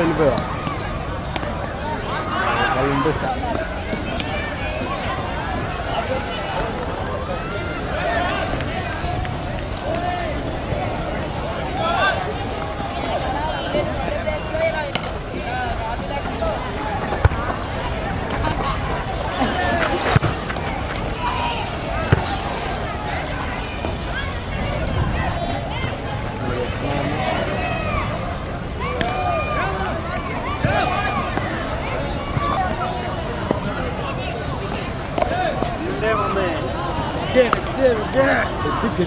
వెళ్ళిపోయా వాళ్ళు ఉంటే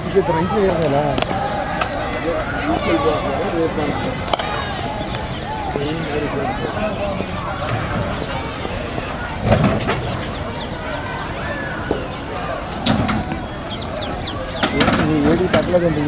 గట్టి రైతు కదా ఏది తగ్గలేదండి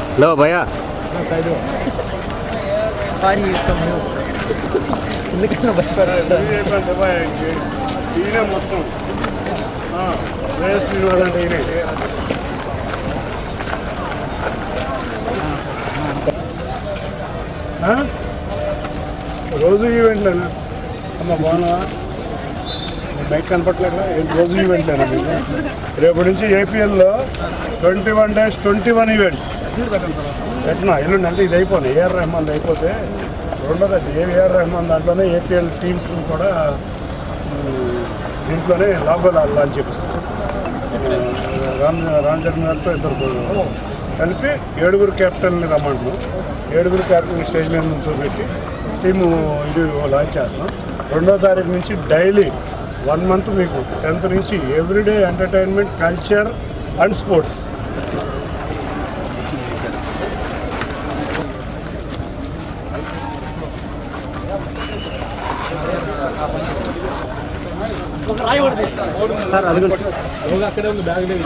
लो भैया మొత్తం రోజు ఈవెంట్లేనా అమ్మ బాగున్నా బైక్ కనపట్లేదా రోజు ఈవెంట్లేనా మీకు రేపటి నుంచి ఏపీఎల్లో 21 days 21 ఈవెంట్స్ ఎట్లా ఎల్లుండి అంటే ఇది అయిపోయింది ఏఆర్ రెహమాన్ అయిపోతే రెండోది అది ఏఆర్ రెహమాన్ దాంట్లోనే ఏపీఎల్ టీమ్స్ కూడా దీంట్లోనే లాగో లాంచ్ చేపిస్తారు రామ్ చరణ్ గారితో ఇద్దరు కలిపి 7 క్యాప్టెన్ని రమ్మంటున్నాం 7 క్యాప్టెన్ స్టేజ్ మీద నుంచోబెట్టి టీము ఇది లాంచ్ చేస్తున్నాం 2వ తారీఖు నుంచి డైలీ 1 month మీకు 10th నుంచి everyday entertainment culture and sports sir అది అక్కడే ఉంది బ్యాగ్ లేదు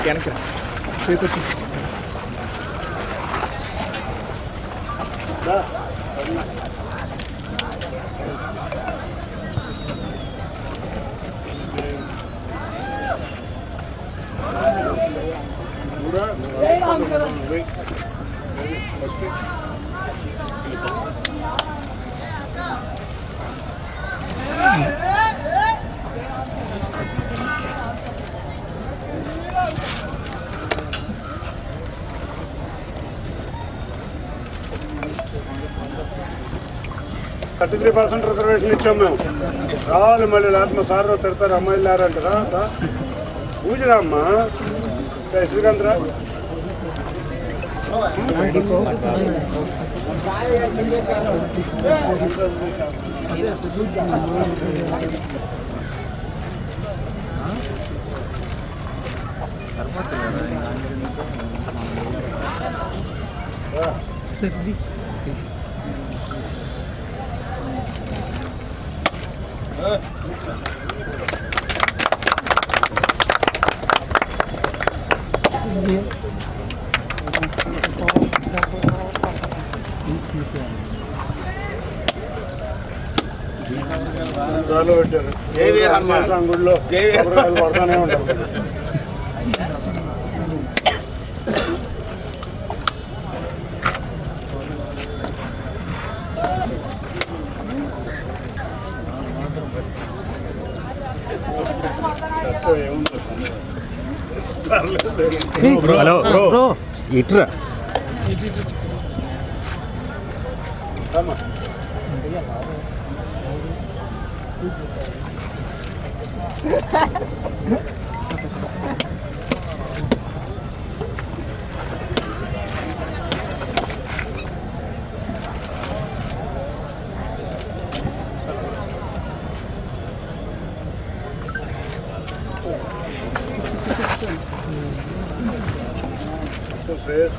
వెనక $33% రిజర్వేషన్ ఇచ్చాం మేము రావాలి మళ్ళీ లేకపోతే సార్ తిడతారు అమ్మాయిలు లేరంటారా పూజరా అమ్మా శ్రీకాంత్ రా గుడిలో పడతానే ఉంటారు హలో బ్రో ఇట్రా శ్రేయస్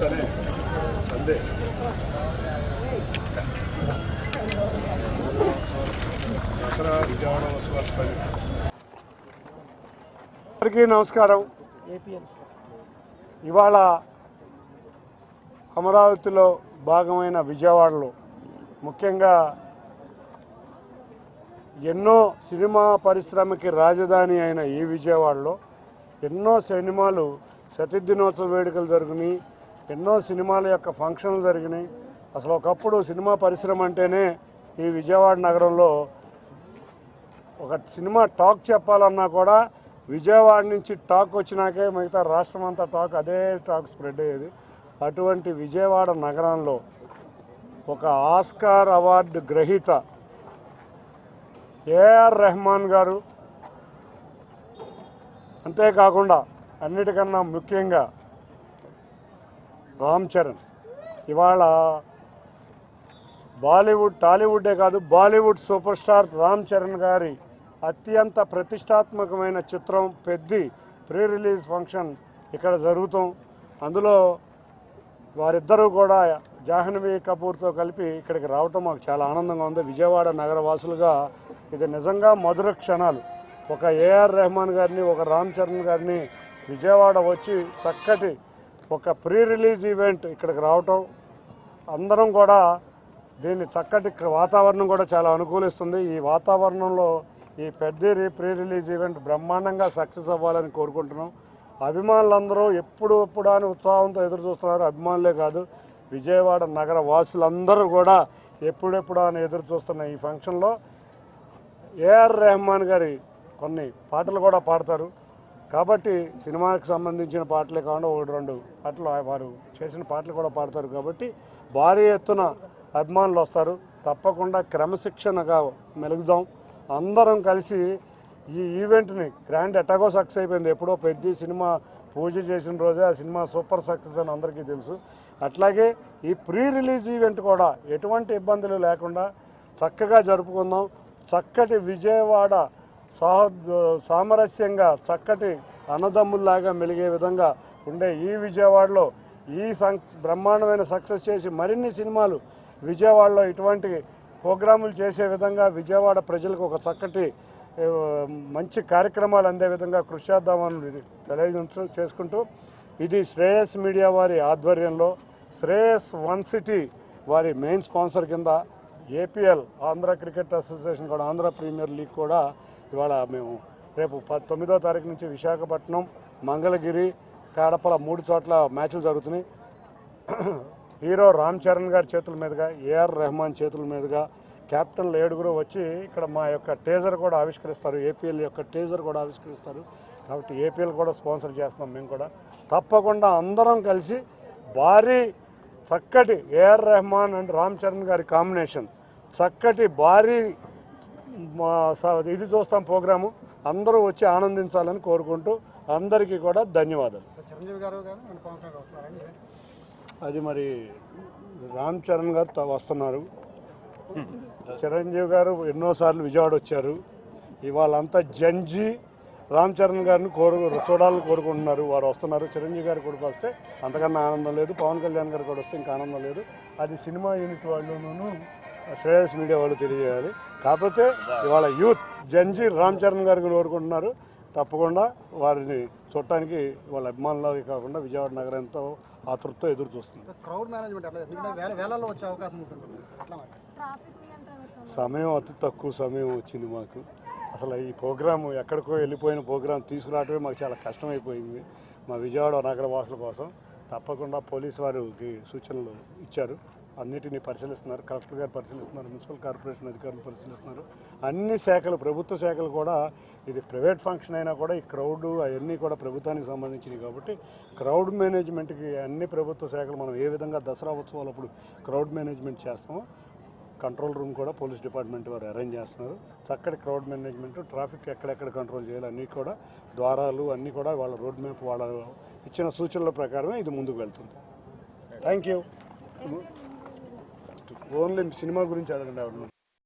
అనే అందే దసరా విజయవాడ ఉత్సవాలు. అందరికీ నమస్కారం. ఇవాళ అమరావతిలో భాగమైన విజయవాడలో ముఖ్యంగా ఎన్నో సినిమా పరిశ్రమకి రాజధాని అయిన ఈ విజయవాడలో ఎన్నో సినిమాలు శతదినోత్సవ వేడుకలు జరిగినాయి, ఎన్నో సినిమాల యొక్క ఫంక్షన్లు జరిగినాయి. అసలు ఒకప్పుడు సినిమా పరిశ్రమ అంటేనే ఈ విజయవాడ నగరంలో ఒక సినిమా టాక్ చెప్పాలన్నా కూడా విజయవాడ నుంచి టాక్ వచ్చినాకే మిగతా రాష్ట్రం అంతా టాక్ అదే టాక్ స్ప్రెడ్ అయ్యేది. అటువంటి విజయవాడ నగరంలో ఒక ఆస్కార్ అవార్డు గ్రహీత ఏఆర్ రెహమాన్ గారు, అంతేకాకుండా అన్నిటికన్నా ముఖ్యంగా రామ్ చరణ్ ఇవాళ బాలీవుడ్ టాలీవుడ్డే కాదు బాలీవుడ్ సూపర్ స్టార్ రామ్ చరణ్ గారి అత్యంత ప్రతిష్టాత్మకమైన చిత్రం పెద్ది ప్రీ రిలీజ్ ఫంక్షన్ ఇక్కడ జరుగుతాం. అందులో వారిద్దరూ కూడా జాహ్నవి కపూర్తో కలిపి ఇక్కడికి రావటం మాకు చాలా ఆనందంగా ఉంది. విజయవాడ నగర వాసులుగా ఇది నిజంగా మధుర క్షణాలు. ఒక ఏఆర్ రెహమాన్ గారిని, ఒక రామ్ చరణ్ గారిని విజయవాడ వచ్చి చక్కటి ఒక ప్రీ రిలీజ్ ఈవెంట్ ఇక్కడికి రావటం, అందరం కూడా దీన్ని చక్కటి వాతావరణం కూడా చాలా అనుకూలిస్తుంది. ఈ వాతావరణంలో ఈ పెద్ద ప్రీ రిలీజ్ ఈవెంట్ బ్రహ్మాండంగా సక్సెస్ అవ్వాలని కోరుకుంటున్నాం. అభిమానులందరూ ఎప్పుడు అని ఉత్సాహంతో ఎదురు చూస్తున్నారు. అభిమానులే కాదు, విజయవాడ నగర వాసులందరూ కూడా ఎప్పుడెప్పుడు అని ఎదురు చూస్తున్న ఈ ఫంక్షన్లో ఏఆర్ రెహమాన్ గారి కొన్ని పాటలు కూడా పాడతారు. కాబట్టి సినిమాకి సంబంధించిన పాటలే కాకుండా ఒకటి రెండు పాటలు వారు చేసిన పాటలు కూడా పాడతారు. కాబట్టి భారీ ఎత్తున అభిమానులు వస్తారు. తప్పకుండా క్రమశిక్షణగా మెలుగుదాం. అందరం కలిసి ఈ ఈవెంట్ని గ్రాండ్ ఎటాగో సక్సెస్ అయిపోయింది. ఎప్పుడో పెద్ద సినిమా పూజ చేసిన రోజే ఆ సినిమా సూపర్ సక్సెస్ అని అందరికీ తెలుసు. అట్లాగే ఈ ప్రీ రిలీజ్ ఈవెంట్ కూడా ఎటువంటి ఇబ్బందులు లేకుండా చక్కగా జరుపుకుందాం. చక్కటి విజయవాడ సామరస్యంగా చక్కటి అన్నదమ్ముల్లాగా మెలిగే విధంగా ఉండే ఈ విజయవాడలో ఈ బ్రహ్మాండమైన సక్సెస్ చేసి మరిన్ని సినిమాలు విజయవాడలో ఇటువంటి ప్రోగ్రాములు చేసే విధంగా విజయవాడ ప్రజలకు ఒక చక్కటి మంచి కార్యక్రమాలు అందే విధంగా కృషి చేద్దామని చేసుకుంటూ ఇది శ్రేయస్ మీడియా వారి ఆధ్వర్యంలో శ్రేయస్ వన్ సిటీ వారి మెయిన్ స్పాన్సర్ కింద ఏపీఎల్ ఆంధ్ర క్రికెట్ అసోసియేషన్ కూడా ఆంధ్ర ప్రీమియర్ లీగ్ కూడా ఇవాళ మేము రేపు 9వ తారీఖు నుంచి విశాఖపట్నం, మంగళగిరి, కడపల 3 చోట్ల మ్యాచ్లు జరుగుతున్నాయి. హీరో రామ్ చరణ్ గారి చేతుల మీదుగా, ఏఆర్ రెహమాన్ చేతుల మీదుగా క్యాప్టెన్లు 7 వచ్చి ఇక్కడ మా యొక్క టేజర్ కూడా ఆవిష్కరిస్తారు. ఏపీఎల్ యొక్క టేజర్ కూడా ఆవిష్కరిస్తారు. కాబట్టి ఏపీఎల్ కూడా స్పాన్సర్ చేస్తున్నాం. మేము కూడా తప్పకుండా అందరం కలిసి భారీ చక్కటి ఏఆర్ రెహమాన్ అండ్ రామ్ చరణ్ గారి కాంబినేషన్ చక్కటి భారీ ఇది చూస్తాం ప్రోగ్రాము. అందరూ వచ్చి ఆనందించాలని కోరుకుంటూ అందరికీ కూడా ధన్యవాదాలు. అది మరి రామ్ చరణ్ గారు వస్తున్నారు. చిరంజీవి గారు ఎన్నోసార్లు విజయవాడ వచ్చారు. ఇవాళంతా జంజీ రామ్ చరణ్ గారిని చూడాలని కోరుకుంటున్నారు. వారు వస్తున్నారు. చిరంజీవి గారు కూడా వస్తే అంతకన్నా ఆనందం లేదు. పవన్ కళ్యాణ్ గారు కూడా వస్తే ఇంకా ఆనందం లేదు. అది సినిమా యూనిట్ వాళ్ళను శ్రేయస్ మీడియా వాళ్ళు తెలియజేయాలి. కాకపోతే ఇవాళ యూత్ జంజీ రామ్ చరణ్ గారికి కోరుకుంటున్నారు. తప్పకుండా వారిని చూడటానికి వాళ్ళ అభిమానులవి కాకుండా విజయవాడ నగరంతో ఆతృతతో ఎదురు చూస్తుంది. సమయం అతి తక్కువ సమయం వచ్చింది మాకు. అసలు ఈ ప్రోగ్రాము ఎక్కడికో వెళ్ళిపోయిన ప్రోగ్రాం తీసుకురావడమే మాకు చాలా కష్టమైపోయింది మా విజయవాడ నగర వాసుల కోసం. తప్పకుండా పోలీసు వారికి సూచనలు ఇచ్చారు. అన్నిటినీ పరిశీలిస్తున్నారు. కలెక్టర్ గారు పరిశీలిస్తున్నారు. మున్సిపల్ కార్పొరేషన్ అధికారులు పరిశీలిస్తున్నారు. అన్ని శాఖలు, ప్రభుత్వ శాఖలు కూడా, ఇది ప్రైవేట్ ఫంక్షన్ అయినా కూడా ఈ క్రౌడ్ అవన్నీ కూడా ప్రభుత్వానికి సంబంధించినవి కాబట్టి క్రౌడ్ మేనేజ్మెంట్కి అన్ని ప్రభుత్వ శాఖలు మనం ఏ విధంగా దసరా ఉత్సవాలప్పుడు క్రౌడ్ మేనేజ్మెంట్ చేస్తామో కంట్రోల్ రూమ్ కూడా పోలీస్ డిపార్ట్మెంట్ వారు అరేంజ్ చేస్తున్నారు. చక్కటి క్రౌడ్ మేనేజ్మెంట్, ట్రాఫిక్ ఎక్కడెక్కడ కంట్రోల్ చేయాలి అన్నీ కూడా, ద్వారాలు అన్నీ కూడా వాళ్ళ రోడ్ మ్యాప్ వాళ్ళ ఇచ్చిన సూచనల ప్రకారమే ఇది ముందుకు వెళ్తుంది. Thank you. ఓన్లీ సినిమా గురించి అడగండి ఎవరు.